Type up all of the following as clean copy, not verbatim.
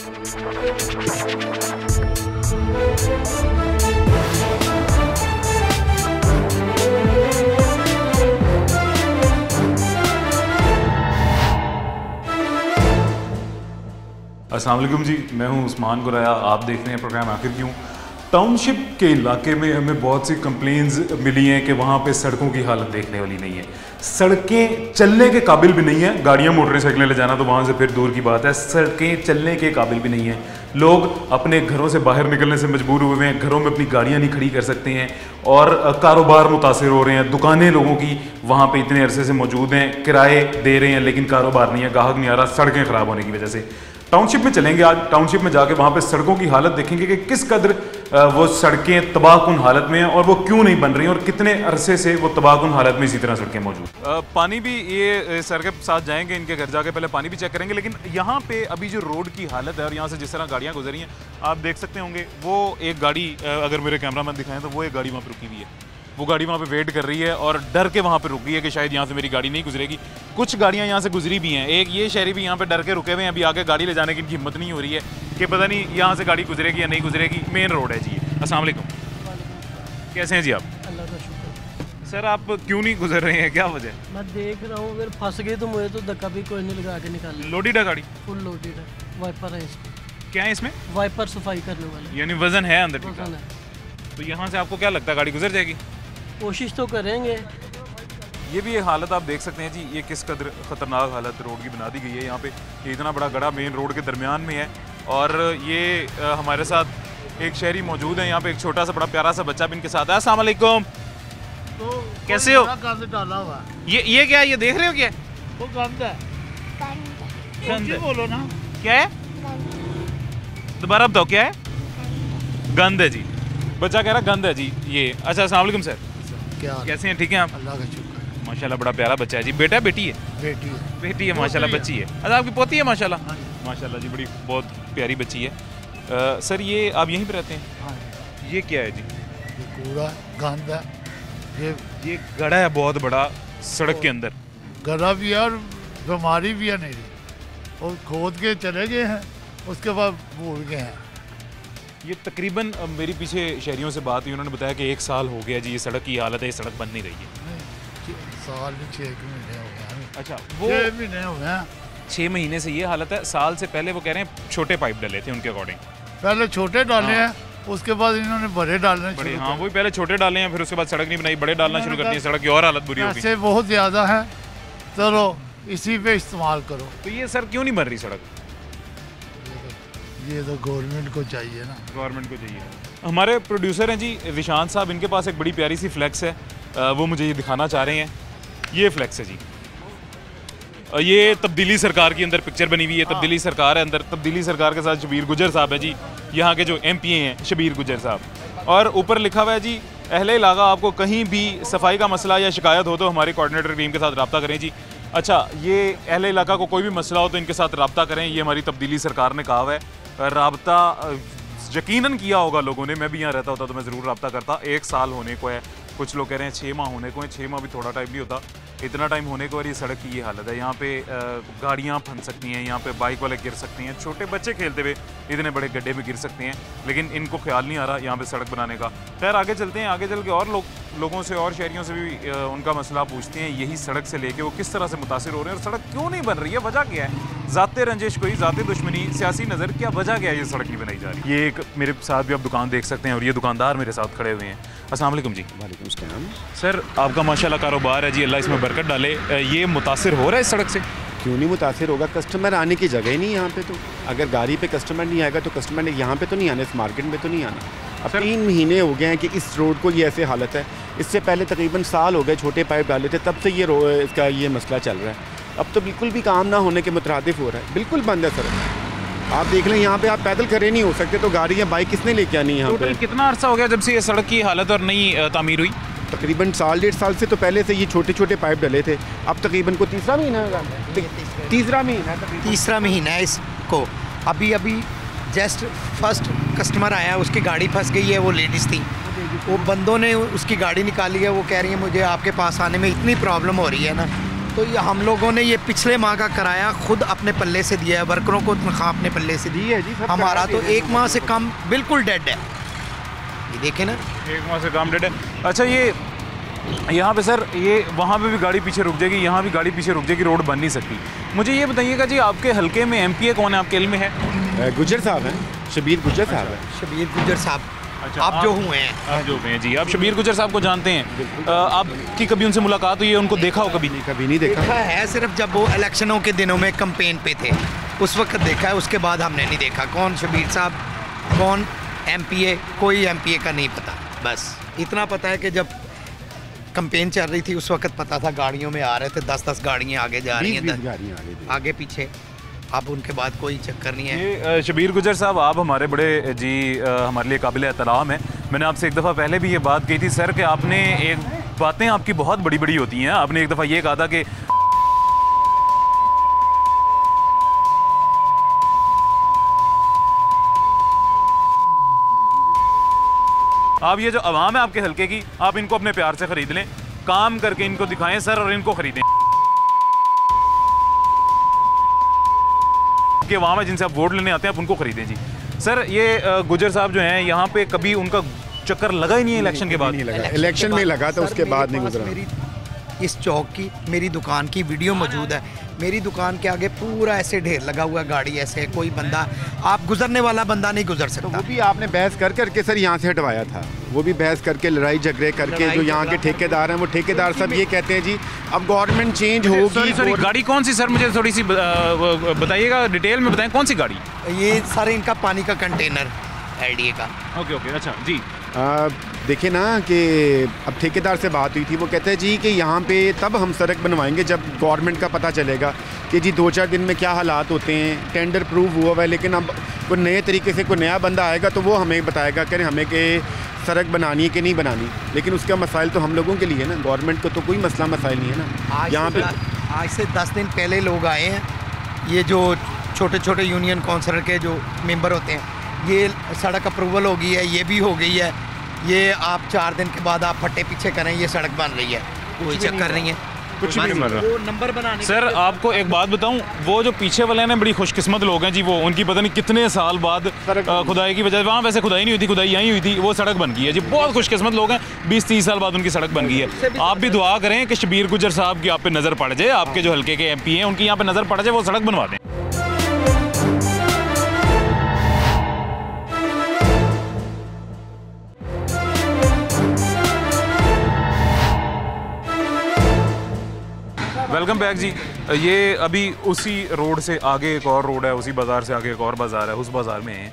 अस्सलाम वालेकुम जी, मैं हूं उस्मान गुराया। आप देख रहे हैं प्रोग्राम आखिर क्यों। टाउनशिप के इलाके में हमें बहुत सी कंप्लेंट्स मिली हैं कि वहाँ पे सड़कों की हालत देखने वाली नहीं है। सड़कें चलने के काबिल भी नहीं है। गाड़ियाँ मोटरसाइकिलें ले जाना तो वहाँ से फिर दूर की बात है, सड़कें चलने के काबिल भी नहीं है। लोग अपने घरों से बाहर निकलने से मजबूर हुए हैं, घरों में अपनी गाड़ियाँ नहीं खड़ी कर सकते हैं और कारोबार मुतासिर हो रहे हैं। दुकानें लोगों की वहाँ पे इतने अरसे से मौजूद हैं, किराए दे रहे हैं लेकिन कारोबार नहीं है, ग्राहक नहीं आ रहा, सड़कें ख़राब होने की वजह से। टाउनशिप में चलेंगे आज, टाउनशिप में जाके वहाँ पे सड़कों की हालत देखेंगे कि किस कदर वो सड़कें तबाहकुन हालत में हैं और वो क्यों नहीं बन रही हैं और कितने अरसे से वो तबाहकुन हालत में इसी तरह सड़कें मौजूद। पानी भी ये सर के साथ जाएंगे, इनके घर जाके पहले पानी भी चेक करेंगे। लेकिन यहाँ पे अभी जो रोड की हालत है और यहाँ से जिस तरह गाड़ियाँ गुजरी हैं आप देख सकते होंगे, वो एक गाड़ी, अगर मेरे कैमरामैन दिखाएं तो वो एक गाड़ी वहाँ पर रुकी हुई है। वो गाड़ी वहाँ पे वेट कर रही है और डर के वहाँ पे रुक गई है कि शायद यहाँ से मेरी गाड़ी नहीं गुजरेगी। कुछ गाड़ियाँ यहाँ से गुजरी भी हैं, एक ये शहरी भी यहाँ पे डर के रुके हुए हैं, अभी आगे गाड़ी ले जाने की इनकी हिम्मत नहीं हो रही है कि पता नहीं यहाँ से गाड़ी गुजरेगी या नहीं गुजरेगी। मेन रोड है जी। अस्सलाम वालेकुम, कैसे हैं जी आप? अल्लाह का शुक्र। सर आप क्यों नहीं गुजर रहे हैं, क्या वजह? मैं देख रहा हूँ, अगर फंस गए तो मुझे तो धक्का भी कोई नहीं लगा के निकाल। लोडेड है गाड़ी? फुल लोडेड है, वाइपर है इसमें। क्या है इसमें? वाइपर सफाई करने वाले, यानी वजन है अंदर? वजन है। तो यहाँ से आपको क्या लगता है गाड़ी गुजर जाएगी? कोशिश तो करेंगे। ये भी एक हालत आप देख सकते हैं जी, ये किस कदर ख़तरनाक हालत रोड की बना दी गई है। यहाँ पे ये इतना बड़ा गड्ढा मेन रोड के दरमियान में है और ये हमारे साथ एक शहरी मौजूद है यहाँ पे, एक छोटा सा बड़ा प्यारा सा बच्चा भी इनके साथ है। अस्सलाम वालेकुम, तो कैसे हो? गंद डाला हुआ ये क्या है, ये देख रहे हो क्या? वो गंद है। गंद है। बोलो ना, क्या है? दोबारा बताओ, क्या है? गंद है जी, बच्चा कह रहा गंद है जी ये। अच्छा, अस्सलाम वालेकुम सर, क्या कैसे हैं? ठीक हैं आप? अल्लाह का शुक्र है। माशाल्लाह बड़ा प्यारा बच्चा है जी। बेटा है बेटी है? बेटी है। बेटी है माशाल्लाह, बच्ची है। अच्छा, आपकी पोती है माशाल्लाह? माशाल्लाह जी, बड़ी बहुत प्यारी बच्ची है। सर ये आप यहीं पे रहते हैं? हाँ, ये क्या है जी? ये कूड़ा गंद है, ये गड्ढा है बहुत बड़ा सड़क के अंदर। गला भी है और बीमारी भी है नहीं, और खोद के चले गए हैं, उसके बाद भूल गए हैं। ये तकरीबन मेरी पीछे शहरियों से बात हुई, उन्होंने बताया कि 1 साल हो गया जी ये सड़क की हालत है, ये सड़क बन नहीं रही है। साल भी 6 महीने हो गए हैं। अच्छा, वो 6 महीने हो गए हैं। 6 महीने से ये हालत है। साल से पहले वो कह रहे हैं छोटे पाइप डले थे उनके अकॉर्डिंग। पहले छोटे डाले हाँ। हैं, उसके बाद इन्होंने बड़े डालने बड़े, शुरू हाँ, कर वही पहले छोटे डाले हैं, फिर उसके बाद सड़क नहीं बनाई, बड़े डालना शुरू कर दिए, सड़क की और हालत बुरी हो गई। पैसे बहुत ज़्यादा है, चलो इसी पे इस्तेमाल करो। तो ये सर क्यों नहीं बन रही सड़क? ये तो गवर्नमेंट को चाहिए ना। गवर्नमेंट को चाहिए। हमारे प्रोड्यूसर हैं जी विशांत साहब, इनके पास एक बड़ी प्यारी सी फ्लैक्स है, वो मुझे ये दिखाना चाह रहे हैं। ये फ्लैक्स है जी, ये तब्दीली सरकार की अंदर पिक्चर बनी हुई है। तब्दीली सरकार है अंदर, तब्दीली सरकार के साथ शबीर गुजर साहब है जी, यहाँ के जो MP हैं शबीर गुजर साहब। और ऊपर लिखा हुआ है जी, अहले इलाका आपको कहीं भी सफाई का मसला या शिकायत हो तो हमारे कोऑर्डिनेटर टीम के साथ रब्ता करें जी। अच्छा, ये अहले इलाका को कोई भी मसला हो तो इनके साथ रब्ता करें, ये हमारी तब्दीली सरकार ने कहा हुआ है। रब्ता यकीनन किया होगा लोगों ने, मैं भी यहाँ रहता होता तो मैं ज़रूर रब्ता करता। 1 साल होने को है, कुछ लोग कह रहे हैं 6 माह होने को है। 6 माह भी थोड़ा टाइम नहीं होता, इतना टाइम होने को। और ये सड़क की ये हालत है, यहाँ पे गाड़ियाँ फंस सकती हैं, यहाँ पे बाइक वाले गिर सकती हैं, छोटे बच्चे खेलते हुए इतने बड़े गड्ढे में गिर सकते हैं, लेकिन इनको ख्याल नहीं आ रहा यहाँ पे सड़क बनाने का। खैर आगे चलते हैं, आगे चल के और लोगों से और शहरियों से भी उनका मसला पूछते हैं, यही सड़क से लेके वो किस तरह से मुतासिर हो रहे हैं और सड़क क्यों नहीं बन रही है, वजह क्या है? ज़ाते रंजिश कोई, ज़ाते दुश्मनी, सियासी नज़र, क्या वजह क्या है ये सड़क नहीं बनाई जा रही? ये एक मेरे साथ भी आप दुकान देख सकते हैं और ये दुकानदार मेरे साथ खड़े हुए हैं। अस्सलाम वालेकुम जी। वालेकुम सलाम। सर आपका माशाल्लाह कारोबार है जी, अल्लाह इसमें बरकत डाले। ये मुतासिर हो रहा है इस सड़क से? क्यों नहीं मुतासिर होगा, कस्टमर आने की जगह ही नहीं यहाँ पे। तो अगर गाड़ी पे कस्टमर नहीं आएगा तो कस्टमर ने यहाँ पे तो नहीं आना, इस मार्केट में तो नहीं आना। अब 3 महीने हो गए हैं कि इस रोड को ये ऐसे हालत है। इससे पहले तकरीबन साल हो गए छोटे पाइप डाले थे, तब से ये इसका ये मसला चल रहा है। अब तो बिल्कुल भी काम ना होने के मुतरादिफ हो रहा है, बिल्कुल बंद है सड़क। आप देख लें यहाँ पे आप पैदल खड़े नहीं हो सकते, तो गाड़ी या बाइक किसने लेके आनी है यहाँ पे? कितना अर्सा हो गया जब से ये सड़क की हालत और नई तामीर हुई? तकरीबन साल 1.5 साल से तो पहले से ये छोटे छोटे पाइप डले थे। अब तकरीबन को तीसरा महीना है, तीसरा महीना है इसको। अभी जस्ट फर्स्ट कस्टमर आया, उसकी गाड़ी फंस गई है, वो लेडीज़ थी, वो बंदों ने उसकी गाड़ी निकाली है। वो कह रही है मुझे आपके पास आने में इतनी प्रॉब्लम हो रही है ना, तो ये हम लोगों ने ये पिछले माह का किराया खुद अपने पल्ले से दिया है, वर्करों को तनख्वाह अपने पल्ले से दी है जी। हमारा तो 1 माह से कम बिल्कुल डेड है, ये देखें ना, 1 माह से कम डेड है। अच्छा, ये यहाँ पे सर, ये वहाँ पे भी गाड़ी पीछे रुक जाएगी, यहाँ भी गाड़ी पीछे रुक जाएगी, रोड बन नहीं सकती। मुझे ये बताइएगा जी, आपके हल्के में MPA कौन है, आपके इल्म में है? गुज्जर साहब हैं, शबीर गुज्जर साहब हैं। शबीर गुज्जर साहब। अच्छा, आप जो हुए हैं, आप जो हुए हैं जी, आप शबीर गुज्जर साहब को जानते हैं? आपकी कभी उनसे मुलाकात हुई है, उनको देखा हो कभी? कभी नहीं देखा है, सिर्फ जब वो इलेक्शनों के दिनों में कैंपेन पे थे उस वक्त देखा है, उसके बाद हमने नहीं देखा। कौन शबीर साहब, कौन MPA, कोई MPA का नहीं पता। बस इतना पता है कि जब कैंपेन चल रही थी उस वक्त पता था, गाड़ियों में आ रहे थे, 10-10 गाड़ियाँ आगे जा रही हैं, आगे पीछे। अब उनके बाद कोई चक्कर नहीं है। ये शबीर गुज्जर साहब, आप हमारे बड़े जी हमारे लिए काबिल एहतराम है। मैंने आपसे एक दफ़ा पहले भी ये बात कही थी सर कि आपने एक बातें आपकी बहुत बड़ी बड़ी होती हैं। आपने एक दफ़ा ये कहा था कि आप ये जो अवाम है आपके हल्के की, आप इनको अपने प्यार से ख़रीद लें, काम करके इनको दिखाएं सर, और इनको ख़रीदें। के अवाम है जिनसे आप वोट लेने आते हैं, आप उनको खरीदें जी। सर, ये गुज्जर साहब जो हैं, यहाँ पे कभी उनका चक्कर लगा ही नहीं है इलेक्शन के बाद? इलेक्शन में लगा था, उसके बाद नहीं गुजरा। मेरी इस चौक की, मेरी दुकान की वीडियो मौजूद है। मेरी दुकान के आगे पूरा ऐसे ढेर लगा हुआ, गाड़ी ऐसे, कोई बंदा, आप गुजरने वाला बंदा नहीं गुजर सकता। तो वो भी आपने बहस कर करके सर यहाँ से हटवाया था, वो भी बहस करके, लड़ाई झगड़े करके। जो यहाँ के ठेकेदार हैं, वो ठेकेदार सब ये कहते हैं जी अब गवर्नमेंट चेंज होगी। सॉरी, गाड़ी कौन सी सर, मुझे थोड़ी सी बताइएगा, डिटेल में बताएं कौन सी गाड़ी? ये सारे इनका पानी का कंटेनर LDA का। ओके, अच्छा जी। देखिए ना कि अब ठेकेदार से बात हुई थी, वो कहते हैं जी कि यहाँ पे तब हम सड़क बनवाएंगे जब गवर्नमेंट का पता चलेगा कि जी 2-4 दिन में क्या हालात होते हैं। टेंडर प्रूव हुआ हुआ है, लेकिन अब कोई नए तरीके से कोई नया बंदा आएगा तो वो हमें बताएगा कि हमें कि सड़क बनानी है कि नहीं बनानी। लेकिन उसका मसाइल तो हम लोगों के लिए है ना, गवर्नमेंट को तो कोई मसला मसाइल नहीं है ना। यहाँ पे आज से 10 दिन पहले लोग आए हैं, ये जो छोटे छोटे यूनियन काउंसिलर के जो मेंबर होते हैं, ये सड़क अप्रूवल हो गई है, ये भी हो गई है, ये आप 4 दिन के बाद आप फट्टे पीछे करें, ये सड़क बन रही है, कोई चक्कर नहीं है, कुछ भी नहीं बन रहा। वो नंबर बनाने सर, आपको एक बात बताऊं, वो जो पीछे वाले हैं बड़ी खुशकिस्मत लोग हैं जी, वो उनकी पता नहीं कितने साल बाद खुदाई की वजह, वहाँ वैसे खुदाई नहीं हुई थी, खुदाई यहीं हुई थी, वो सड़क बन गई है जी। बहुत खुशकिस्मत लोग हैं, 20-30 साल बाद उनकी सड़क बन गई है। आप भी दुआ करें कि शबीर गुज्जर साहब की आप पे नज़र पड़ जाए, आपके जो हल्के के MP हैं उनकी यहाँ पे नज़र पड़ जाए, वो सड़क बनवा दें। वेलकम बैक जी। ये अभी उसी रोड से आगे एक और रोड है, उसी बाज़ार से आगे एक और बाज़ार है, उस बाज़ार में है।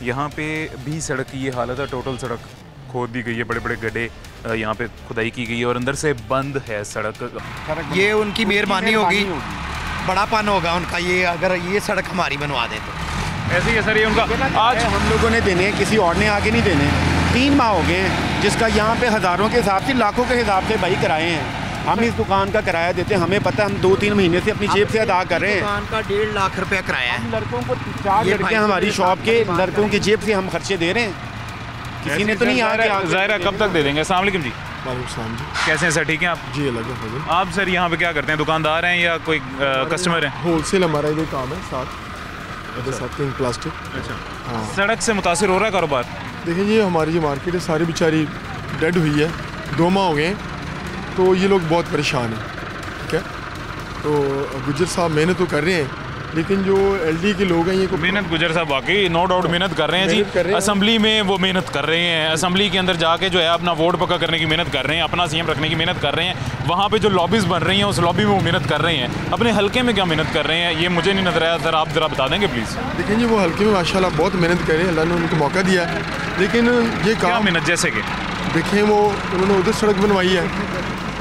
यहाँ पे भी सड़क की ये हालत है, टोटल सड़क खोद दी गई है, बड़े बड़े गड्ढे यहाँ पे खुदाई की गई है और अंदर से बंद है सड़क। ये उनकी मेहरबानी होगी, बड़ापन होगा उनका, ये अगर ये सड़क हमारी बनवा दें तो। ऐसे ही है सर, ये उनका आज हम लोगों ने देने, किसी और ने आगे नहीं देने। 3 माह हो गए हैं, जिसका यहाँ पे हज़ारों के हिसाब से, लाखों के हिसाब से भाई किराए हैं। हम इस दुकान का किराया देते हैं, हमें पता है, हम 2-3 महीने से अपनी जेब से अदा कर रहे हैं। दुकान का 1.5 लाख रुपया किराया है। लड़कों को 4 लड़के हमारी शॉप के, लड़कों की जेब से हम खर्चे दे रहे हैं, किसी ने तो नहीं आया। ज़ाहिर कब तक दे देंगे? अस्सलाम वालेकुम जी। वालेकुम जी। कैसे हैं सर, ठीक हैं आप? जी अलग है। आप सर यहाँ पे क्या करते हैं, दुकानदार हैं या कोई कस्टमर हैं? होलसेल हमारा इधर काम है, साथ किंग प्लास्टिक। अच्छा, हाँ। सड़क से मुतासिर हो रहा है कारोबार? देखिए जी, हमारी जो मार्केट है सारी बेचारी डेड हुई है, 2 माह हो गए हैं, तो ये लोग बहुत परेशान हैं। ठीक है, तो गुज्जर साहब मेहनत तो कर रहे हैं, लेकिन जो LD के लोग हैं ये मेहनत, गुज्जर साहब वाकई नो डाउट मेहनत कर रहे हैं जी। असेंबली में वो मेहनत कर रहे हैं, असेंबली के अंदर जाके जो है अपना वोट पक्का करने की मेहनत कर रहे हैं, अपना CM रखने की मेहनत कर रहे हैं। वहाँ पे जो लॉबीज़ बन रही हैं उस लॉबी में वो मेहनत कर रहे हैं। अपने हल्के में क्या मेहनत कर रहे हैं ये मुझे नहीं नजर आया, सर आप ज़रा बता देंगे प्लीज़। देखें जी, वो हल्के में माशाल्लाह बहुत मेहनत कर रहे हैं, अल्लाह ने उनको मौका दिया है, लेकिन ये क्या काम मेहनत? जैसे कि देखें, वो उन्होंने उधर सड़क बनवाई है,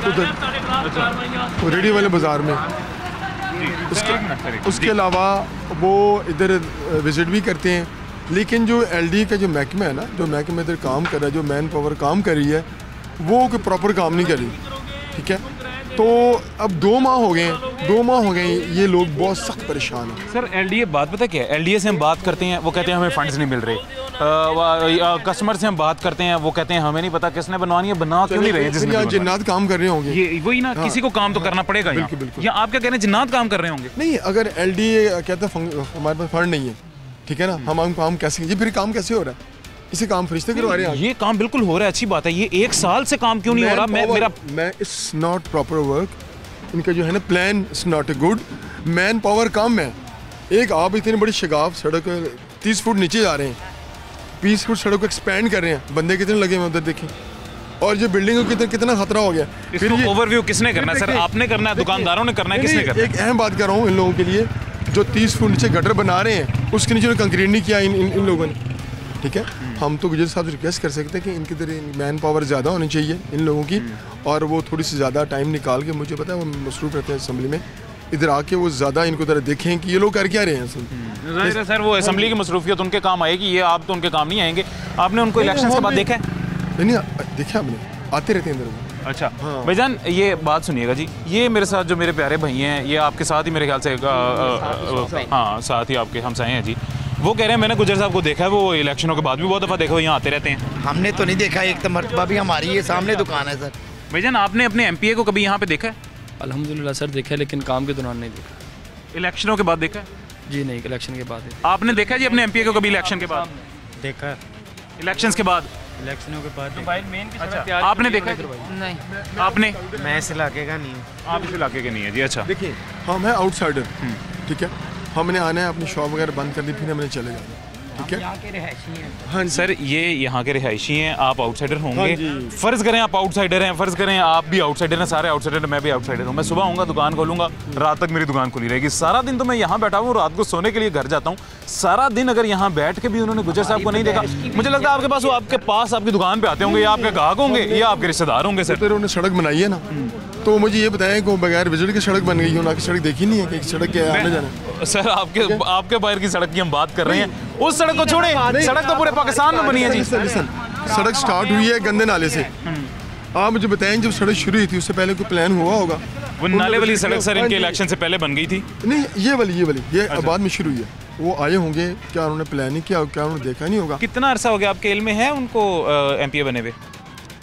उधर रेडियो वाले बाज़ार में, उसके अलावा वो इधर विज़िट भी करते हैं। लेकिन जो LD का जो महकमा है ना, जो महकमा इधर काम कर रहा है, जो मैन पावर काम कर रही है, वो कोई प्रॉपर काम नहीं कर रही। ठीक है, तो अब 2 माह हो गए हैं, 2 माह हो गए हैं, ये लोग बहुत सख्त परेशान हैं। सर एलडीए बात पता क्या है, एलडीए से हम बात करते हैं वो कहते हैं हमें फंड्स नहीं मिल रहे, कस्टमर से हम बात करते हैं वो कहते हैं हमें नहीं पता किसने बनवानी है, बना क्यों नहीं रहे हैं जिसने यहाँ जिन्नात काम कर रहे होंगे। ये वही ना, किसी को काम तो करना पड़ेगा। बिल्कुल, बिल्कुल। या आप क्या कह रहे हैं जिन्नात काम कर रहे होंगे? नहीं, अगर एलडीए कहता है हमारे पास फंड नहीं है, ठीक है ना, हम काम कैसे, ये फिर काम कैसे हो रहा है? इसे काम फरिश्ते करवा रहे हैं। ये काम बिल्कुल हो रहा है, अच्छी बात है। ये 1 साल से काम क्यों नहीं हो रहा? मैं इट्स नॉट प्रॉपर वर्क, इनका जो है ना plan it's not a good, man power कम है। एक आप इतनी बड़ी शगाफ सड़क 30 फुट नीचे जा रहे हैं, 20 फुट सड़क को एक्सपेंड कर रहे हैं, बंदे कितने लगे हैं उधर देखें, और जो बिल्डिंग को कितना खतरा हो गया। फिर ये ओवरव्यू किसने करना है सर? आपने करना है, दुकानदारों ने करना है, किसने करना है? एक अहम बात कर रहा हूँ इन लोगों के लिए, जो 30 फुट नीचे गटर बना रहे हैं उसके नीचे कंक्रीट नहीं किया इन लोगों ने, ठीक है। हम तो गुजर साहब से रिक्वेस्ट कर सकते हैं कि इनकी तरह मैन पावर ज़्यादा होनी चाहिए इन लोगों की, और वो थोड़ी सी ज़्यादा टाइम निकाल के, मुझे पता है वो मसरूफ़ रहते हैं असेंबली में, इधर आके वो ज़्यादा इनको तरह देखें कि ये लोग कर क्या रहे हैं। जाहिर है सर, वो असेंबली की मसरूफियत उनके काम आएगी, ये आप तो उनके काम नहीं आएंगे। आपने उनको इलेक्शन के बाद देखा है? नहीं, देखा आपने, आते रहते हैं इधर। अच्छा भाईजान, ये बात सुनिएगा जी, ये मेरे साथ जो मेरे प्यारे भाई हैं, ये आपके साथ ही मेरे ख्याल से हाँ साथ ही आपके हमसाए हैं जी, वो कह रहे हैं मैंने गुजर साहब को देखा है, वो इलेक्शनों के बाद भी बहुत दफ़ा देखा, वो यहाँ आते रहते हैं। हमने तो नहीं देखा, एक तो मरतबा भी हमारी ये सामने दुकान है सर। भाईजान आपने अपने एमपीए को कभी यहाँ पे देखा है? अल्हम्दुलिल्लाह सर देखा है, लेकिन काम के दौरान नहीं देखा। इलेक्शनों के बाद देखा है? जी नहीं, इलेक्शन के बाद। आपने देखा जी अपने एमपीए को कभी इलेक्शन के बाद? देखा, इलेक्शंस के बाद, इलेक्शनों के बाद अच्छा आपने देखा है? नहीं, आपने? मैं इस इलाके का नहीं हूँ। आप इस इलाके के नहीं है जी। अच्छा देखिए, हम हैं आउटसाइडर, ठीक है, हमने आना है, अपनी शॉप वगैरह बंद कर दी, फिर हमने चले जाना, ठीक है। हाँ सर, ये यहाँ के रिहायशी हैं, आप आउटसाइडर हाँ होंगे। फ़र्ज़ करें आप आउटसाइडर हैं, फ़र्ज़ करें आप भी आउटसाइडर हैं, सारे आउटसाइडर, मैं भी आउटसाइडर हूँ। मैं सुबह आऊँगा, दुकान खोलूँगा, रात तक मेरी दुकान खुली रहेगी। सारा दिन तो मैं यहाँ बैठा हूँ, रात को सोने के लिए घर जाता हूँ। सारा दिन अगर यहाँ बैठ के भी उन्होंने गुजर साहब को नहीं देखा, मुझे लगता है आपके पास, वो आपके पास आपकी दुकान पर आते होंगे, या आपके ग्राहक होंगे, या आपके रिश्तेदार होंगे। सर उन्होंने सड़क बनाई है ना, तो मुझे ये बताएं कि बगैर विजिट की सड़क बन गई, उन्होंने सड़क देखी नहीं है कि सड़क के आने जाना। सर आपके बाहर की सड़क की हम बात कर रहे हैं, उस सड़क को छोड़े, सड़क तो पूरे पाकिस्तान में बनी है जी। सड़क स्टार्ट हुई है गंदे नाले से। आप मुझे बताएं जब सड़क शुरू हुई थी उससे पहले कोई प्लान हुआ होगा? वो नाले वाली सड़क सर इनके इलेक्शन से पहले बन गई थी। नहीं, ये वाली बाद में शुरू हुई है। वो आए होंगे, क्या उन्होंने प्लान नहीं किया, क्या उन्होंने देखा नहीं होगा? कितना अरसा हो गया आपके इल्म में है उनको एमपीए बने हुए?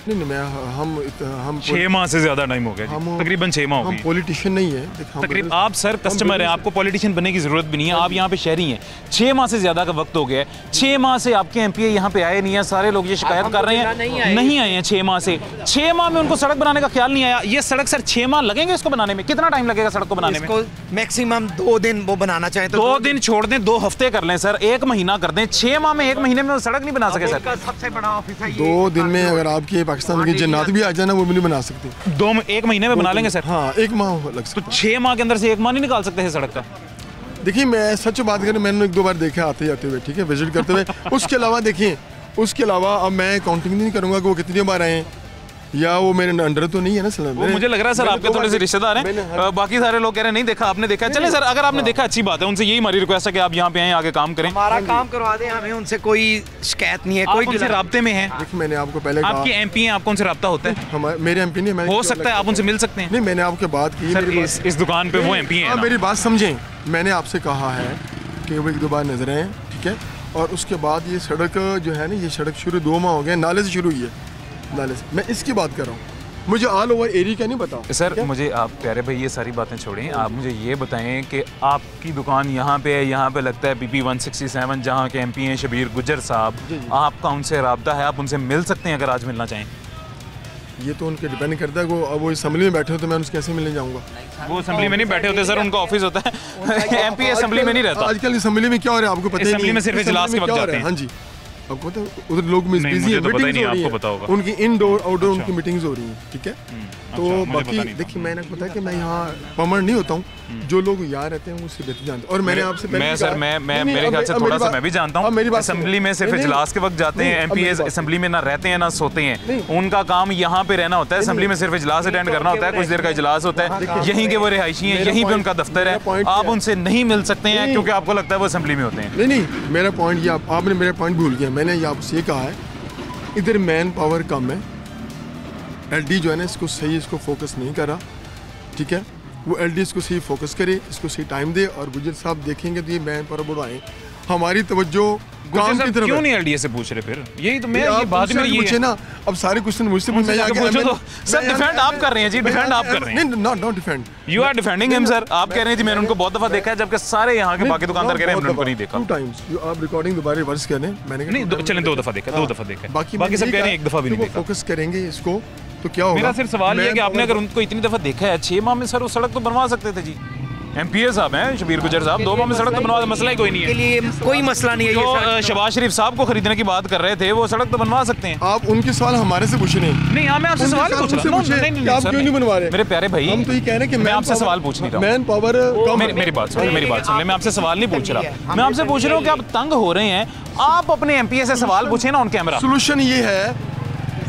नहीं, हम 6 माह से ज्यादा टाइम हो गया जी, तकरीबन 6 माह हो हम गए। पॉलिटिशियन नहीं है तकरीबन आप सर कस्टमर हैं, आपको पॉलिटिशियन बनने की जरूरत भी नहीं है, आप यहाँ पे शहरी हैं। 6 माह से ज्यादा का वक्त हो गया है, 6 माह से आपके एमपीए यहाँ पे आए नहीं है। सारे लोग ये शिकायत कर रहे हैं नहीं आए हैं 6 माह से। 6 माह में उनको सड़क बनाने का ख्याल नहीं आया। ये सड़क सर 6 माह लगेंगे इसको बनाने में? कितना टाइम लगेगा सड़क को बनाने में? मैक्सिमम 2 दिन वो बनाना चाहे तो 2 दिन छोड़ दें, 2 हफ्ते कर लें सर, 1 महीना कर दें। 6 माह में 1 महीने में वो सड़क नहीं बना सके सर। सबसे बड़ा ऑफिस है 2 दिन में अगर आपके पाकिस्तान की जन्नत भी आ जाना, वो भी नहीं बना सकते। 1 महीने में बना लेंगे सर? हाँ, 1 माह लग सकता। तो 6 माह के अंदर से 1 माह नहीं निकाल सकते हैं सड़क का? देखिए, मैं सच बात करूं, मैंने 1-2 बार देखा आते जाते हुए, ठीक है, विजिट करते हुए। उसके अलावा देखिए, उसके अलावा अब मैं काउंटिंग नहीं करूंगा कि वो कितनी बार आए हैं, या वो मेरे अंडर तो नहीं है ना सर। मुझे लग रहा है सर आपके थोड़े से रिश्तेदार हैं, बाकी सारे लोग कह रहे हैं नहीं देखा, आपने देखा। चले सर, अगर आपने देखा अच्छी बात है, उनसे यही हमारी रिक्वेस्ट है कि आप यहाँ पे आए, आगे काम करें, हमारा काम करवा दें, हमें उनसे कोई शिकायत नहीं है। कोई उनसे राब्ते में है? देखिए, मैंने आपको पहले कहा, आपके एमपी हैं, आपको उनसे राब्ता होता है? मेरे एमपी नहीं, हो सकता है आप उनसे मिल सकते हैं। नहीं, मैंने आपके बात की सर, इस दुकान पे वो एमपी हैं। मेरी बात समझें, मैंने आपसे कहा है कि वो 1-2 बार नजर आए, ठीक है, और उसके बाद ये सड़क जो है ना, ये सड़क शुरू 2 माह हो गए, नाले से शुरू हुई है, नाले से। मैं इसकी बात कर रहा हूँ, मुझे ऑल ओवर एरिया का नहीं पता सर। मुझे आप प्यारे भाई ये सारी बातें छोड़ें, आप मुझे ये बताएं कि आपकी दुकान यहाँ पे है, यहाँ पे लगता है PP 167, जहाँ के एमपी हैं शबीर गुजर साहब, आपका उनसे राब्ता है? आप उनसे मिल सकते हैं अगर आज मिलना चाहें? ये तो उनके डिपेंड करता है। वो असेंबली में बैठे हो तो मैं उनसे कैसे मिलने जाऊँगा? वो असेंबली में नहीं बैठे होते सर, उनका ऑफिस होता है। एमपी असेंबली में नहीं रहता। आजकल असेंबली में क्या हो रहा है आपको पता है? असेंबली में सिर्फ इजलास के वक्त जाते हैं। हाँ जी, आपको पता है उधर लोग बिजी हैं, तो मीटिंग्स हो रही आपको पता होगा। हैं उनकी, इनडोर आउटडोर उनकी मीटिंग्स हो रही हैं, ठीक है। तो बाकी देखिए, मैंने पता है कि मैं यहाँ परमानेंट नहीं होता हूँ, जो लोग यहाँ रहते हैं उससे बेहतर जानते हैं। और मैंने आपसे मैं सर मैं मेरे ख्याल से थोड़ा सा मैं भी जानता हूँ, असेंबली में सिर्फ इजलास के वक्त जाते हैं एमपी, असेंबली में ना रहते हैं ना सोते हैं, उनका काम यहाँ पे रहना होता है। असेंबली में सिर्फ इजलास अटेंड करना होता है, कुछ देर का इजलास होता है, यहीं के वो रिहायशी हैं, यहीं पे उनका दफ्तर है। आप उनसे नहीं मिल सकते हैं क्योंकि आपको लगता है वो असेंबली में होते हैं। नहीं, मेरा पॉइंट ये, आपने मेरा पॉइंट भूल गया। मैंने आपसे ये कहा है, इधर मैन पावर कम है, एलडी जो है ना इसको सही, इसको फोकस नहीं करा। ठीक है, वो LDS को सही फोकस करे, इसको सही टाइम दे, और गुजर साहब देखेंगे तो ये मैन पावर बढ़ाएं। हमारी तवज्जो काम की तरफ। क्यों नहीं LDA से पूछ रहे फिर? यही तो मैं ये बात मेरी ये पूछे ना, अब सारे क्वेश्चन मुझसे मैं पूछो तो सर डिफेंड आप कर रहे हैं जी, डिफेंड आप कर रहे हैं। नहीं, not defend, you are defending him sir. आप कह रहे हैं जी मैंने उनको बहुत दफा देखा है, जबकि सारे यहाँ के बाकी दुकानदार कह रहे हैं हमने उनको नहीं देखा। 2 टाइम्स आप रिकॉर्डिंग दोबारा रिवर्स कर लें, मैंने नहीं चलें 2 दफा देखा, 2 दफा देखा है। बाकी सब कह रहे हैं 1 दफा भी नहीं देखा। फोकस करेंगे इसको तो क्या होगा। मेरा सिर्फ सवाल ये है कि आपने अगर उनको इतनी दफा देखा है, 6 माह में सर वो सड़क तो बनवा सकते थे जी। MPA साहब हैं शबीर गुजर साहब, 2 माह में सड़क तो बनवा, मसला ही कोई नहीं है। के लिए कोई मसला नहीं है। तो शहबाज शरीफ साहब को खरीदने की बात कर रहे थे, वो सड़क तो बनवा सकते हैं। आप उनके सवाल हमारे से पूछ रहे हैं। नहीं हाँ मैं आपसे सवाल पूछ रहा हूँ। नहीं आप क्यों नहीं बनवा रहे? मेरे प्यारे भाई, हम तो ये कह रहे हैं कि मैं आपसे सवाल पूछ नहीं रहा हूँ। मैन पावर मेरी बात सुन ले, मैं आपसे सवाल नहीं पूछ रहा, मैं आपसे पूछ रहा हूँ कि आप तंग हो रहे हैं, आप अपने MPA से सवाल पूछे ना ऑन कैमरा। सोल्यूशन ये है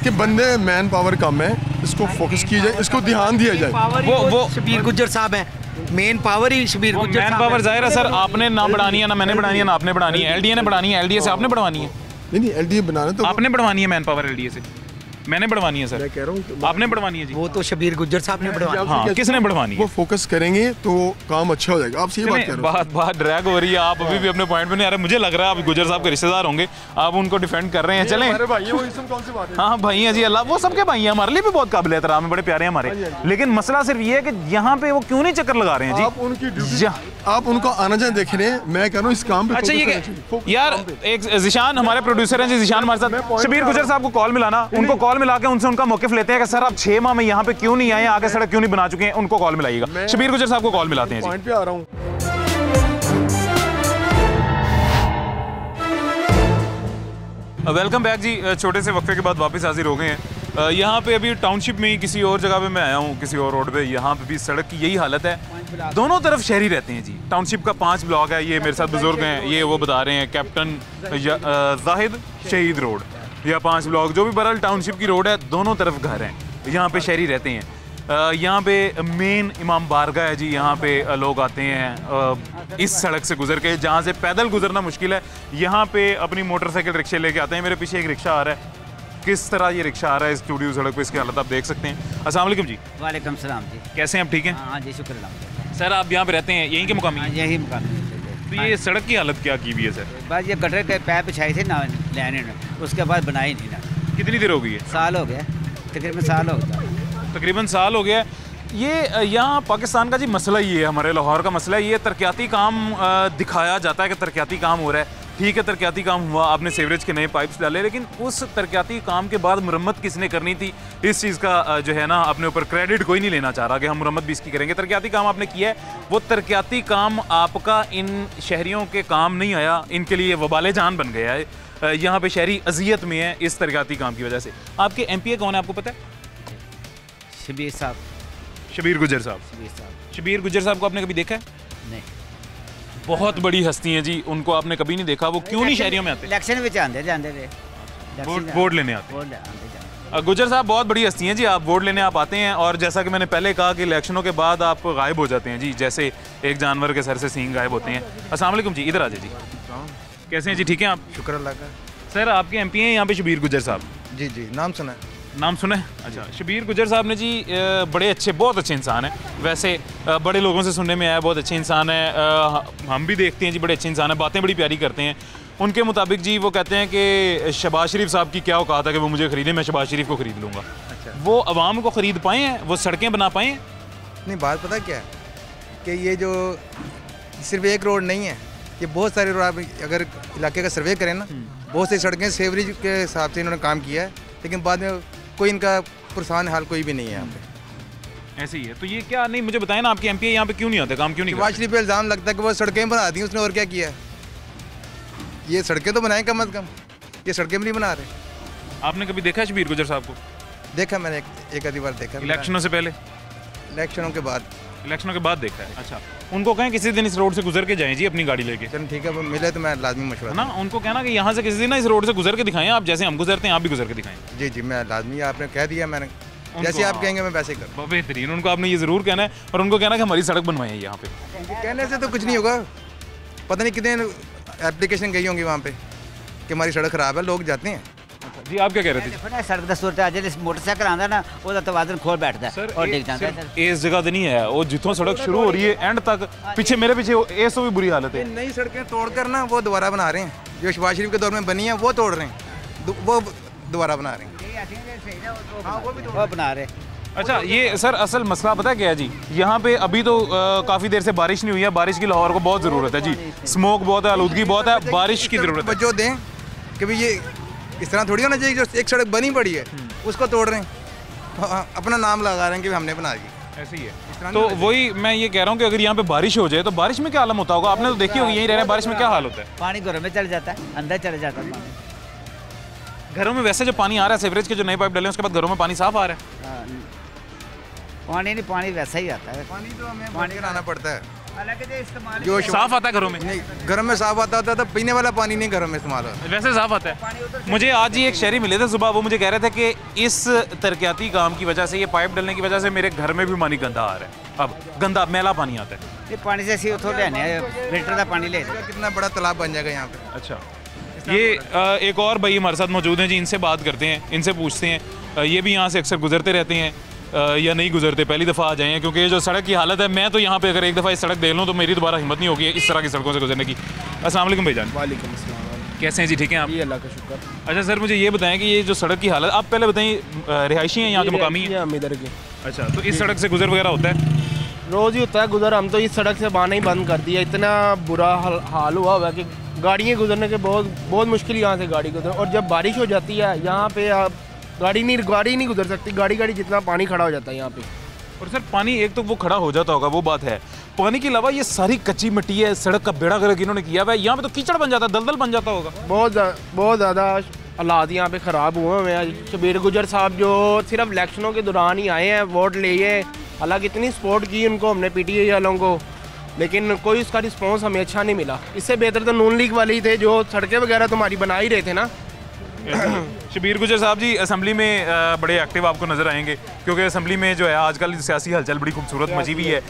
कि बंदे मैन पावर कम है, इसको फोकस किया जाए, इसको ध्यान दिया जाए। वो शबीर गुज्जर साहब हैं, मेन पावर ही शबीर गुज्जर मैन पावर जाहिर है सर, आपने ना बढ़ानी है, ना मैंने बढ़ानी है, ना आपने बढ़ानी है। LDA ने बढ़ानी है, LDA से आपने बढ़वानी है। नहीं LDA बनाना तो आपने बढ़वानी है मैन पावर LDA से, मैंने बढ़वानी है सर। मैं कह रहा हूँ आपने बढ़वानी है जी। वो तो शबीर गुज्जर साहब ने बढ़वाया। हाँ किसने बढ़वानी है? वो फोकस करेंगे तो काम अच्छा हो जाएगा। आप सही बात कह रहे हो। बात ड्रैग हो रही है, आप अभी भी अपने पॉइंट पे नहीं आ रहे। मुझे लग रहा है आप गुजर साहब के रिश्तेदार होंगे, आप उनको डिफेंड कर रहे हैं। चलें, अरे भाई वो इसमें कौन सी बात है? हाँ भाई हैं जी, अल्लाह वो सबके भाई हैं, हमारे लिए भी बहुत काबिल एहतराम है, बड़े प्यारे हैं हमारे। लेकिन मसला सिर्फ ये है कि यहाँ पे वो क्यों नहीं चक्कर लगा रहे हैं जी? आप उनकी ड्यूटी, आप उनको आना जाए देख रहे हैं। मैं कह रहा हूँ इस काम पे अच्छा ये यार, एक जिशान हमारे प्रोड्यूसर हैं जी, जिशान हमारे साथ। शबीर गुजर साहब को कॉल मिलाना, उनको कॉल मिला के उनसे उनका मौकिफ लेते हैं कि सर आप 6 माह में यहाँ पे क्यों नहीं आए, आगे सड़क क्यों नहीं बना चुके हैं, उनको कॉल मिलाइएगा। शबीर गुजर साहब को कॉल मिलाते हैं जी। पॉइंट पे आ रहा हूँ। वेलकम बैक जी, छोटे से वक्फे के बाद वापस हाजिर हो गए हैं। यहाँ पे अभी टाउनशिप में ही किसी और जगह पे मैं आया हूँ, किसी और रोड पे। यहाँ पे भी सड़क की यही हालत है, दोनों तरफ शहरी रहते हैं जी। टाउनशिप का 5 ब्लॉक है, ये मेरे साथ बुजुर्ग हैं, ये वो बता रहे हैं कैप्टन जाहिद शहीद रोड या 5 ब्लॉक, जो भी बहरहाल टाउनशिप की रोड है, दोनों तरफ घर हैं, यहाँ पे शहरी रहते हैं। यहाँ पे मेन इमाम बारगाह है जी, यहाँ पे लोग आते हैं इस सड़क से गुजर के, जहाँ से पैदल गुजरना मुश्किल है। यहाँ पे अपनी मोटरसाइकिल रिक्शे लेके आते हैं। मेरे पीछे एक रिक्शा आ रहा है, किस तरह ये रिक्शा आ रहा है स्टूडियो सड़क पे, इसकी हालत आप देख सकते हैं। अस्सलाम वालेकुम जी। वालेकुम सलाम जी। कैसे हैं आप? ठीक हैं? हाँ जी, शुक्र अल्लाह। सर आप यहाँ पे रहते हैं, यहीं के मुकामी? यही मुकाम। तो ये सड़क की हालत क्या की हुई है सर? बस ये गटर के पैर बिछाई थे ना लेने में, उसके बाद बनाई नहीं ना। कितनी देर हो गई है? साल हो गया, तकरीबन साल हो गया। तकरीबन साल हो गया। ये यहाँ पाकिस्तान का जी मसला ये है, हमारे लाहौर का मसला ये तरक्याती काम दिखाया जाता है कि तरक्याती काम हो रहा है। ठीक है, तरक्याती काम हुआ, आपने सीवरेज के नए पाइप्स डाले, लेकिन उस तरक्याती काम के बाद मुरम्मत किसने करनी थी? इस चीज़ का जो है ना अपने ऊपर क्रेडिट कोई नहीं लेना चाह रहा कि हम मुरम्मत भी इसकी करेंगे। तरक्याती काम आपने किया है, वो तरक्याती काम आपका इन शहरियों के काम नहीं आया, इनके लिए वबाले जान बन गया है। यहाँ पे शहरी अजियत में है इस तरक्याती काम की वजह से। आपके MPA कौन है आपको पता है? शबीर साहब। शबीर गुजर साहब। शबीर साहब। शबीर गुजर साहब को आपने कभी देखा है? नहीं। बहुत बड़ी हस्ती है जी, उनको आपने कभी नहीं देखा। वो क्यों नहीं शहरियों में आते? इलेक्शन में आते जाते थे, वोट लेने आते। गुजर साहब बहुत बड़ी हस्ती हैं जी, आप वोट लेने आप आते हैं, और जैसा कि मैंने पहले कहा कि इलेक्शनों के बाद आप गायब हो जाते हैं जी, जैसे एक जानवर के सर से सींग गायब होते हैं। अस्सलाम वालेकुम जी, इधर आ जाइए जी। कैसे हैं जी? ठीक है आप? शुक्र अल्लाह का। सर आपके MPA हैं यहाँ पे शबीर गुजर साहब? जी जी, नाम सुना है। नाम सुना है? अच्छा, शबीर गुजर साहब ने जी बड़े अच्छे, बहुत अच्छे इंसान हैं वैसे, बड़े लोगों से सुनने में आया बहुत अच्छे इंसान हैं, हम भी देखते हैं जी बड़े अच्छे इंसान हैं, बातें बड़ी प्यारी करते हैं। उनके मुताबिक जी वो कहते हैं कि शहबाज शरीफ साहब की क्या औकात है कि वो मुझे ख़रीदे, मैं शहबाज शरीफ को ख़रीद लूँगा। अच्छा, वो अवाम को ख़रीद पाए हैं, वो सड़कें बना पाए हैं? नहीं, बात पता क्या है कि ये जो सिर्फ एक रोड नहीं है, ये बहुत सारे रोड, आप अगर इलाके का सर्वे करें ना, बहुत सी सड़कें सेवरेज के हिसाब से इन्होंने काम किया है, लेकिन बाद में कोई इनका पुरसान हाल कोई भी नहीं है यहाँ पे। ऐसे ही है। तो ये क्या, नहीं मुझे बताएं ना, आपके MPA यहाँ पे क्यों नहीं आते, काम क्यों नहीं शहबाज शरीफ पे इल्ज़ाम लगता है कि वो सड़कें बना दी उसने, और क्या किया है? ये सड़कें तो बनाएं कम अज़ कम, ये सड़कें भी नहीं बना रहे। आपने कभी देखा है शबीर गुजर साहब को? देखा मैंने, एक आधी बार देखा। इलेक्शनों से पहले? इलेक्शनों के बाद। इलेक्शनों के बाद देखा है। अच्छा, उनको कहें किसी दिन इस रोड से गुजर के जाएं जी अपनी गाड़ी लेके। चलो ठीक है, वो मिले तो मैं लाजमी मशवरा ना, उनको कहना कि यहाँ से किसी दिन ना इस रोड से गुजर के दिखाएं, आप जैसे हम गुजरते हैं आप भी गुजर के दिखाएं। जी जी, मैं लाजमी, आपने कह दिया, मैंने जैसे आप कहेंगे मैं वैसे करूँ। बेहतरीन, उनको आपने ये ज़रूर कहना है, और उनको कहना कि हमारी सड़क बनवाएं यहाँ पे। कहने से तो कुछ नहीं होगा, पता नहीं कितने एप्लीकेशन गई होंगी वहाँ पे कि हमारी सड़क ख़राब है, लोग जाते हैं, जी आप क्या कह रहे थे? सड़क का सूरत है जिस मोटरसाइकिल आंदा ना ਉਹਦਾ ਤਵਾਜ਼ਨ ਖੋਲ बैठता है और डिग जाता है सर। इस जगह तो नहीं है वो जितों सड़क शुरू हो रही है एंड तक पीछे मेरे पीछे इस तो भी बुरी हालत है। नई सड़कें तोड़कर ना वो दोबारा बना रहे हैं, जो शहबाज शरीफ के दौर में बनी है वो तोड़ रहे हैं, वो दोबारा बना रहे हैं। वो बना रहे। अच्छा ये सर असल मसला पता है क्या है जी, यहाँ पे अभी तो काफ़ी देर से बारिश नहीं हुई है, बारिश की लाहौर को बहुत ज़रूरत है जी, स्मोक बहुत है, आलूदगी बहुत है, बारिश की ज़रूरत है। जो दें कि भाई ये इस तरह थोड़ी होना चाहिए, जो एक सड़क बनी पड़ी है उसको तोड़ रहे हैं, अपना नाम लगा रहे हैं कि हमने बना दी। ऐसे ही है तो वही मैं ये कह रहा हूँ कि अगर यहाँ पे बारिश हो जाए तो बारिश में क्या आलम होता होगा, आपने तो देखी होगी यहीं रह रहे हैं, बारिश में क्या हाल होता है? पानी घरों में चल जाता है, अंदर चले जाता है पानी। घरों में वैसे जो पानी आ रहा है सीवरेज के जो नए पाइप डले हैं उसके बाद घरों में पानी साफ आ रहा है? पानी नहीं, पानी वैसा ही आता है। पानी तो हमें पानी लाना पड़ता है, हालांकि जो इस्तेमाल जो साफ आता है घरों में? नहीं, घरों में साफ आता होता है तो पीने वाला पानी नहीं घरों में इस्तेमाल होता। वैसे साफ आता है। मुझे आज ही एक शहरी मिले थे सुबह, वो मुझे कह रहे थे कि इस तरक्याती काम की वजह से, ये पाइप डलने की वजह से मेरे घर में भी पानी गंदा आ रहा है, अब गंदा मैला पानी आता है। ये पानी से ਅਸੀਂ उठो लेने फिल्टर का पानी ले। कितना बड़ा तालाब बन जाएगा यहाँ पे। अच्छा ये एक और भाई हमारे साथ मौजूद हैं जी, इनसे बात करते हैं, इनसे पूछते हैं, ये भी यहाँ से अक्सर गुजरते रहते हैं या नहीं गुजरते, पहली दफ़ा आ जाए हैं, क्योंकि ये जो सड़क की हालत है, मैं तो यहाँ पे अगर एक दफ़ा इस सड़क देख लूँ तो मेरी दोबारा हिम्मत नहीं होगी इस तरह की सड़कों से गुजरने की। अस्सलाम वालेकुम भाईजान। वालेकुम अस्सलाम। कैसे हैं जी, ठीक हैं आप? जी अल्लाह का शुक्र। अच्छा सर मुझे ये बताएं कि ये जो सड़क की हालत, आप पहले बताइए रिहायशी हैं यहाँ के मुकामी हैं? हम इधर के। अच्छा तो इस सड़क से गुजर वगैरह होता है? रोज़ ही होता है गुजर, हम तो इस सड़क से आना ही बंद कर दिया, इतना बुरा हाल हुआ हुआ है कि गाड़ियाँ गुजरने के बहुत मुश्किल यहाँ से गाड़ी गुजर, और जब बारिश हो जाती है यहाँ पे आप गाड़ी नहीं गुजर सकती, गाड़ी जितना पानी खड़ा हो जाता है यहाँ पे। और सर पानी एक तो वो खड़ा हो जाता होगा, वो बात है, पानी के अलावा ये सारी कच्ची मिट्टी है, सड़क का बेड़ा गर्क इन्होंने किया हुआ है, यहाँ पे तो कीचड़ बन जाता है, दलदल बन जाता होगा। बहुत ज़्यादा हालात यहाँ पे ख़राब हुए हैं। शबीर गुजर साहब जो सिर्फ इलेक्शनों के दौरान ही आए हैं, वोट लिए, हालांकि इतनी सपोर्ट की उनको हमने PTI वालों को, लेकिन कोई उसका रिस्पॉन्स हमें अच्छा नहीं मिला। इससे बेहतर तो नून लीग वाले ही थे जो सड़कें वगैरह तुम्हारी बना ही रहे थे ना। शबीर गुजर साहब जी असम्बली में बड़े एक्टिव आपको नज़र आएंगे, क्योंकि असम्बली में जो है आजकल सियासी हलचल बड़ी खूबसूरत मची हुई है,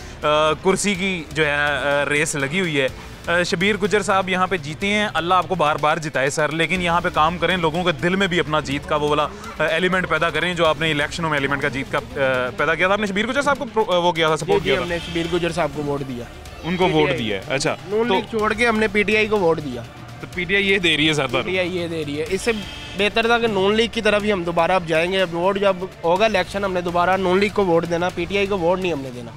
कुर्सी की जो है रेस लगी हुई है। शबीर गुजर साहब यहाँ पे जीते हैं, अल्लाह आपको बार बार जिताए सर, लेकिन यहाँ पे काम करें, लोगों के दिल में भी अपना जीत का वो वाला एलिमेंट पैदा करें जो आपने इलेक्शनों में एलिमेंट का जीत का पैदा किया था। आपने शबीर गुजर साहब को वो किया था, सपोर्ट किया था? हमने शबीर गुजर साहब को वोट दिया, उनको वोट दिया है। अच्छा नून लीग छोड़ के हमने PTI को वोट दिया। तो PTI ये दे रही है सरदार? PTI ये दे रही है, इससे बेहतर था कि नून लीग की तरफ ही हम दोबारा अब जाएंगे। वोट जब होगा इलेक्शन हमने दोबारा नून लीग को वोट देना, PTI को वोट नहीं हमने देना।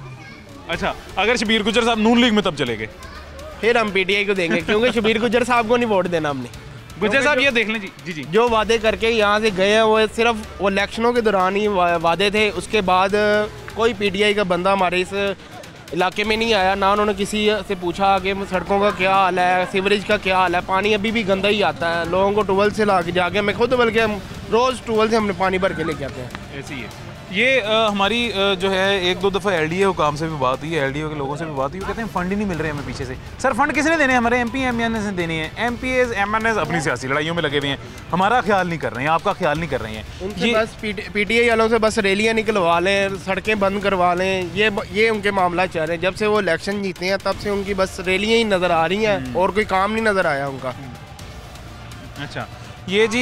अच्छा अगर शबीर गुजर साहब नून लीग में तब चले गए फिर हम PTI को देंगे, क्योंकि शबीर गुजर साहब को नहीं वोट देना हमने। गुजर साहब ये देख लें जी जी जो वादे करके यहाँ से गए हैं वो सिर्फ वो इलेक्शनों के दौरान ही वादे थे, उसके बाद कोई PTI का बंदा हमारे इस इलाके में नहीं आया, ना उन्होंने किसी से पूछा कि सड़कों का क्या हाल है, सीवरेज का क्या हाल है। पानी अभी भी गंदा ही आता है, लोगों को टूबल से ला के जाके, मैं खुद बल्कि हम रोज़ टूबल से हमने पानी भर के लेके आते हैं। ऐसी है ये हमारी जो है एक दो दफ़ा LDA हुकाम से भी बात हुई है, LDA के लोगों से भी बात हुई, कहते हैं फंड ही नहीं मिल रहे हमें पीछे से। सर फंड किसने देने हैं? हमारे MP MNS ने देने हैं। MPs MNS अपनी सियासी लड़ाइयों में लगे हुए हैं, हमारा ख्याल नहीं कर रहे हैं, आपका ख्याल नहीं कर रहे हैं। उनसे बस PTI वालों से बस रैलियाँ निकलवा लें, सड़कें बंद करवा लें, ये उनके मामला चल रहे हैं। जब से वो इलेक्शन जीते हैं तब से उनकी बस रैलियाँ ही नज़र आ रही हैं और कोई काम नहीं नज़र आया उनका। अच्छा ये जी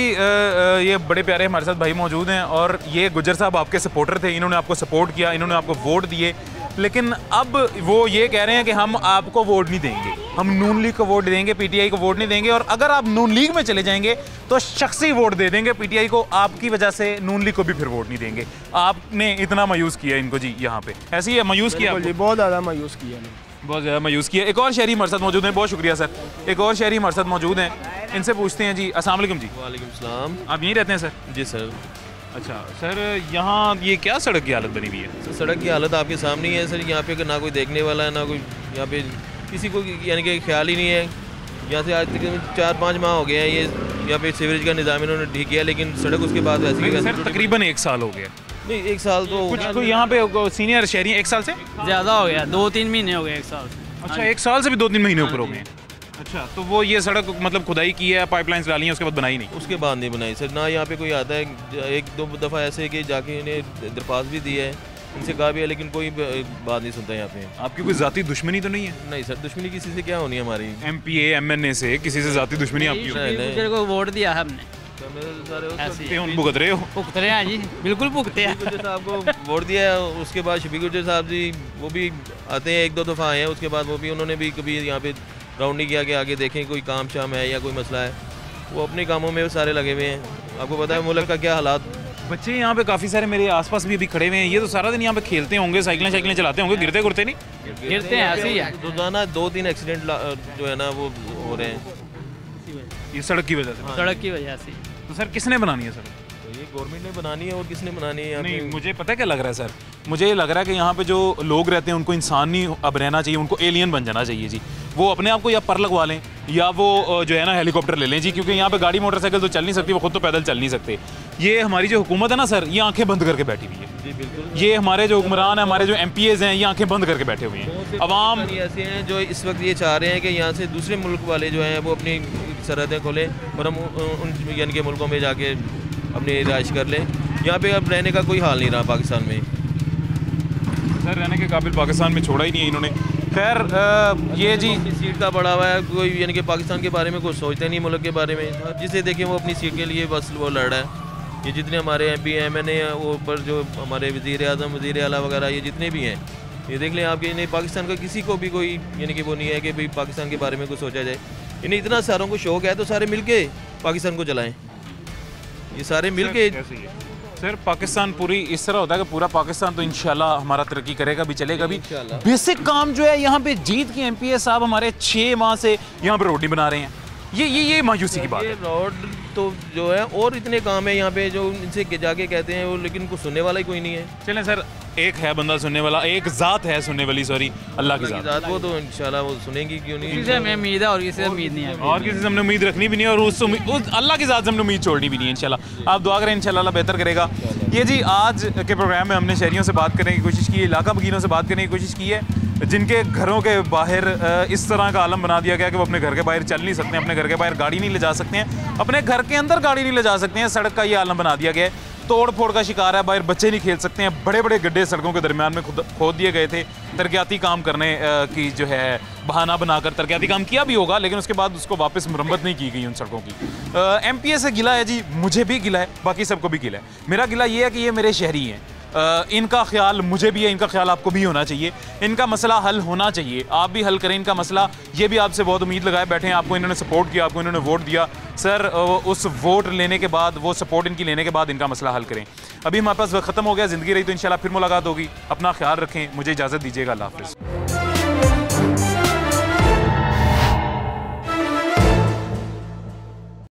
ये बड़े प्यारे हमारे साथ भाई मौजूद हैं, और ये गुजर साहब आपके सपोर्टर थे, इन्होंने आपको सपोर्ट किया, इन्होंने आपको वोट दिए, लेकिन अब वो ये कह रहे हैं कि हम आपको वोट नहीं देंगे, हम नून लीग को वोट देंगे, PTI को वोट नहीं देंगे, और अगर आप नून लीग में चले जाएंगे तो शख्सी वोट दे देंगे PTI को, आपकी वजह से नून लीग को भी फिर वोट नहीं देंगे। आपने इतना मायूस किया इनको जी यहाँ पे, ऐसे ही मायूस किया? बहुत ज़्यादा मायूस किया, बहुत ज़्यादा मायूस किया। एक और शहरी हमारे साथ मौजूद हैं, बहुत शुक्रिया सर, एक और शहरी हमारे साथ मौजूद हैं, इनसे पूछते हैं जी। अस्सलाम वालेकुम जी। वालेकुम सलाम। आप यहीं रहते हैं सर? जी सर। अच्छा सर यहाँ ये क्या सड़क की हालत बनी हुई है? सर सड़क की हालत आपके सामने ही है सर, यहाँ पे ना कोई देखने वाला है, ना कोई यहाँ पे किसी को यानी कि ख्याल ही नहीं है। यहाँ से आज तक 4-5 माह हो गए हैं, ये यहाँ पे सीवरेज का निज़ाम इन्होंने ठीक किया, लेकिन सड़क उसके बाद वैसे ही सर तकरीबन 1 साल हो गया। नहीं 1 साल तो कुछ कोई यहाँ पे सीनियर शहरी 1 साल से ज़्यादा हो गया, 2-3 महीने हो गए 1 साल। अच्छा 1 साल से भी 2-3 महीने ऊपर हो गए। अच्छा तो वो ये सड़क मतलब खुदाई की है, पाइपलाइंस डाली है, उसके बाद बनाई नहीं? उसके बाद नहीं बनाई सर, ना यहाँ पे कोई आता है। 1-2 दफ़ा ऐसे कि जाके इन्हें दरख्वास्त भी दी है, इनसे कहा भी है, लेकिन कोई बात नहीं सुनता यहाँ पे। आपकी कोई ज़ाती दुश्मनी तो नहीं है? नहीं सर, दुश्मनी किसी से क्या होनी है हमारी? MPA MNA से किसी से ज़ाती दुश्मनी आपकी? को वोट दिया हमने, ऐसे उन भुगत रहे हो? भुगत रहे हैं जी, बिल्कुल भुगते हैं। गुज्जर साहब को वोट दिया है, उसके बाद शफीक गुज्जर साहब जी वो भी आते हैं, 1-2 दफ़ा आए हैं, उसके बाद वो भी उन्होंने भी कभी यहाँ पे राउंड नहीं किया कि आगे देखें कोई काम शाम है या कोई मसला है। वो अपने कामों में सारे लगे हुए हैं। आपको पता है मुल्क का क्या हालात। बच्चे यहाँ पे काफ़ी सारे मेरे आसपास भी अभी खड़े हुए हैं, ये तो सारा दिन यहाँ पे खेलते होंगे, साइकिलें चलाते होंगे, गिरते गुरते नहीं? गिरते हैं, ऐसे ही है। रोजाना 2-3 एक्सीडेंट जो है ना वो हो रहे हैं, ये सड़क की वजह से। सड़क की वजह से। तो सर किसने बनानी है सड़क? ये गवर्नमेंट ने बनानी है और किसने बनानी है? नहीं, मुझे पता है क्या लग रहा है सर, मुझे ये लग रहा है कि यहाँ पे जो लोग रहते हैं उनको इंसान नहीं अब रहना चाहिए, उनको एलियन बन जाना चाहिए जी। वो अपने आप को या पर लगवा लें या वो जो है ना हेलीकॉप्टर ले लें जी, क्योंकि यहाँ पे गाड़ी मोटरसाइकिल तो चल नहीं सकती, वो खुद तो पैदल चल नहीं सकते। ये हमारी जो हुकूमत है ना सर, ये आंखें बंद करके बैठी हुई है जी, बिल्कुल। ये हमारे जो हुक्मरान हैं, हमारे जो MPAs हैं, ये आंखें बंद करके बैठे हुए हैं। अवाम ऐसे हैं जो इस वक्त ये चाह रहे हैं कि यहाँ से दूसरे मुल्क वाले जो हैं वो अपनी सरहदें खोलें और हम उन यानी कि मुल्कों में जाके अपनी रिहाइश कर लें। यहाँ पे अब रहने का कोई हाल नहीं रहा पाकिस्तान में। सर रहने के काबिल पाकिस्तान में छोड़ा ही नहीं है इन्होंने। खैर ये जी सीट का बड़ा हुआ है, कोई यानी कि पाकिस्तान के बारे में कुछ सोचते नहीं, मुल्क के बारे में। जिसे देखें वो अपनी सीट के लिए बस वो लड़ रहा है। ये जितने हमारे MP MNA हैं वो ऊपर जो हमारे वज़ीर आज़म वज़ीर आला वगैरह ये जितने भी हैं, ये देख लें आपके इन्हें पाकिस्तान का किसी को भी कोई यानी कि वो नहीं है कि भाई पाकिस्तान के बारे में कुछ सोचा जाए। इन्हें इतना सारों को शौक है तो सारे मिल के पाकिस्तान को चलाएँ, ये सारे मिल के। सर पाकिस्तान पूरी इस तरह होता है कि पूरा पाकिस्तान तो इंशाल्लाह हमारा तरक्की करेगा भी, चलेगा भी। बेसिक काम जो है यहाँ पे जीत के MPA साहब हमारे 6 माह से यहाँ पे रोड नहीं बना रहे हैं। ये मायूसी की बात है। रोड तो जो है और इतने काम है यहाँ पे जो इनसे जाके कहते हैं वो, लेकिन कुछ सुनने वाला ही कोई नहीं है। चलें सर, एक है बंदा सुनने वाला, एक ज़ात है सुनने वाली, सॉरी अल्लाह की ज़ात। वो तो इंशाल्लाह वो सुनेंगी, क्यों नहीं। किसी से हमें उम्मीद है और किसी से उम्मीद नहीं है, और किसी से हमने उम्मीद रखनी भी नहीं है, और उस अल्लाह की ज़ात से हमने उम्मीद छोड़नी भी नहीं है। इंशाल्लाह आप दुआ करें, इंशाल्लाह अल्लाह बेहतर करेगा। ये जी आज के प्रोग्राम में हमने शहरियों से बात करने की कोशिश की है, इलाका बगीनों से बात करने की कोशिश की है, जिनके घरों के बाहर इस तरह का आलम बना दिया गया कि वो अपने घर के बाहर चल नहीं सकते हैं, अपने घर के बाहर गाड़ी नहीं ले जा सकते हैं, अपने घर के अंदर गाड़ी नहीं ले जा सकते हैं। सड़क का ये आलम बना दिया गया है, तोड़ फोड़ का शिकार है, बाहर बच्चे नहीं खेल सकते हैं। बड़े बड़े गड्ढे सड़कों के दरमियान में खोद दिए गए थे, तरक्याती काम करने की जो है बहाना बनाकर तरक्याती काम किया भी होगा, लेकिन उसके बाद उसको वापस मरम्मत नहीं की गई उन सड़कों की। MPA से गिला है जी, मुझे भी गिला है, बाकी सबको भी गिला है। मेरा गिला ये है कि ये मेरे शहरी हैं, इनका ख्याल मुझे भी है, इनका ख्याल आपको भी होना चाहिए, इनका मसला हल होना चाहिए, आप भी हल करें इनका मसला। ये भी आपसे बहुत उम्मीद लगाए बैठे हैं, आपको इन्होंने सपोर्ट किया, आपको इन्होंने वोट दिया सर, उस वोट लेने के बाद, वो सपोर्ट इनकी लेने के बाद इनका मसला हल करें। अभी हमारे पास वक्त ख़त्म हो गया, ज़िंदगी रही तो इंशाल्लाह फिर मुलाकात होगी। अपना ख्याल रखें, मुझे इजाज़त दीजिएगा, अल्लाह हाफ़िज़।